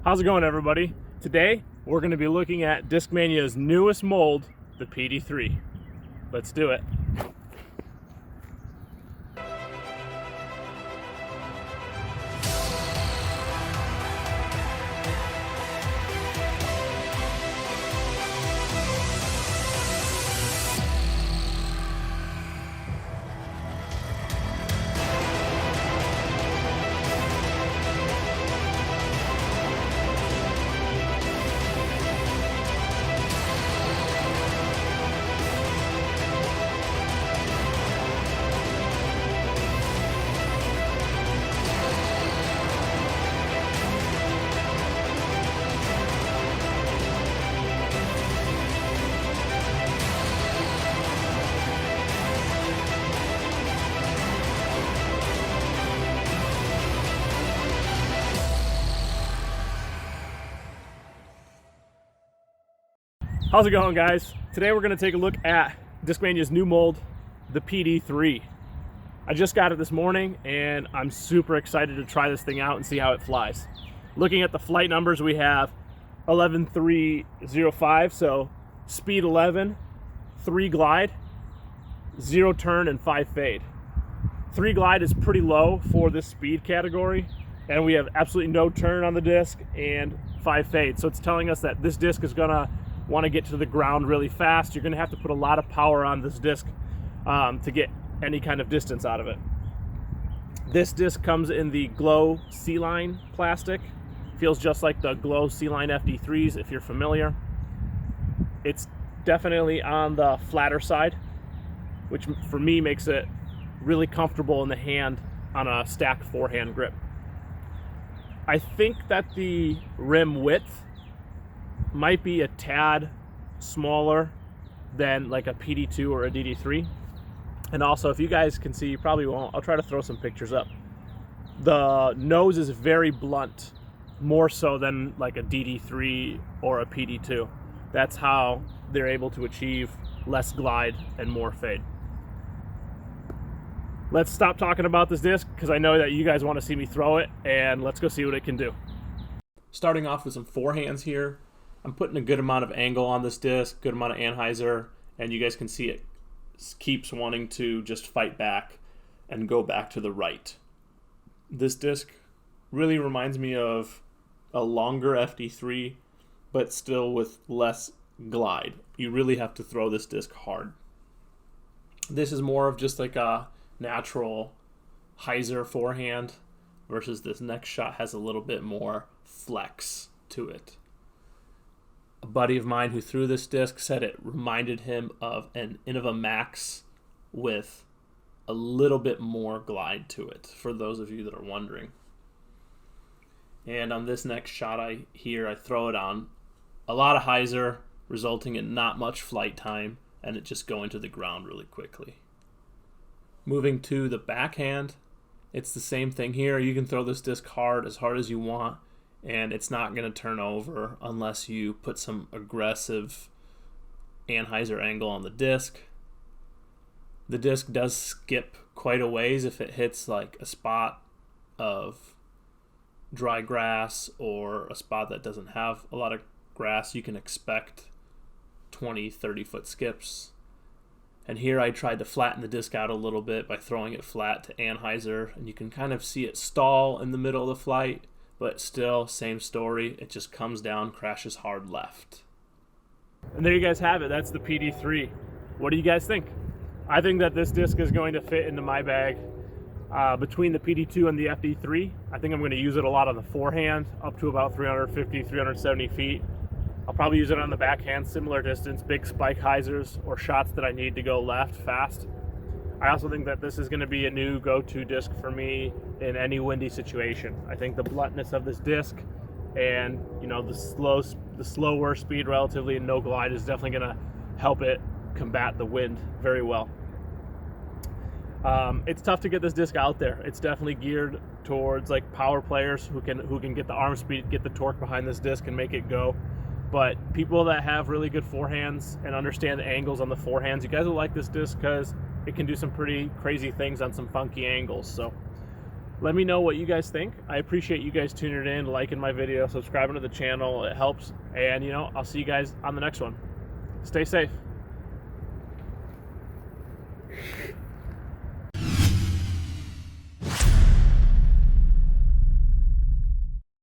How's it going, everybody? Today we're going to be looking at Discmania's newest mold, the PD3. Let's do it. How's it going, guys? Today we're going to take a look at Discmania's new mold, the PD3. I just got it this morning and I'm super excited to try this thing out and see how it flies. Looking at the flight numbers, we have 11.305, so speed 11, 3 glide, 0 turn, and 5 fade. 3 glide is pretty low for this speed category, and we have absolutely no turn on the disc and 5 fade. So it's telling us that this disc is gonna want to get to the ground really fast. You're going to have to put a lot of power on this disc to get any kind of distance out of it. This disc comes in the Glow C-Line plastic. Feels just like the Glow C-Line FD3s if you're familiar. It's definitely on the flatter side, which for me makes it really comfortable in the hand on a stacked forehand grip. I think that the rim width might be a tad smaller than like a PD2 or a DD3. And also, if you guys can see, you probably won't, I'll try to throw some pictures up. The nose is very blunt, more so than like a DD3 or a PD2. That's how they're able to achieve less glide and more fade. Let's stop talking about this disc because I know that you guys want to see me throw it, and let's go see what it can do. Starting off with some forehands here. I'm putting a good amount of angle on this disc, good amount of anhyzer, and you guys can see it keeps wanting to just fight back and go back to the right. This disc really reminds me of a longer FD3, but still with less glide. You really have to throw this disc hard. This is more of just like a natural hyzer forehand versus this next shot has a little bit more flex to it. A buddy of mine who threw this disc said it reminded him of an Innova Max with a little bit more glide to it, for those of you that are wondering. And on this next shot I throw it on a lot of hyzer, resulting in not much flight time, and it just going to the ground really quickly. Moving to the backhand, it's the same thing here. You can throw this disc hard as you want, and it's not going to turn over unless you put some aggressive anhyzer angle on the disc. The disc does skip quite a ways if it hits like a spot of dry grass or a spot that doesn't have a lot of grass. You can expect 20-30 foot skips. And here I tried to flatten the disc out a little bit by throwing it flat to anhyzer, and you can kind of see it stall in the middle of the flight. But still, same story. It just comes down, crashes hard left. And there you guys have it. That's the PD3. What do you guys think? I think that this disc is going to fit into my bag. Between the PD2 and the FD3, I think I'm going to use it a lot on the forehand, up to about 350, 370 feet. I'll probably use it on the backhand, similar distance, big spike hyzers, or shots that I need to go left fast. I also think that this is going to be a new go-to disc for me in any windy situation. I think the bluntness of this disc and the slower speed relatively and no glide is definitely going to help it combat the wind very well. It's tough to get this disc out there. It's definitely geared towards like power players who can get the arm speed, get the torque behind this disc and make it go. But people that have really good forehands and understand the angles on the forehands, you guys will like this disc because it can do some pretty crazy things on some funky angles. So Let me know what you guys think. I appreciate you guys tuning in, liking my video, subscribing to the channel. It helps. And, I'll see you guys on the next one. Stay safe.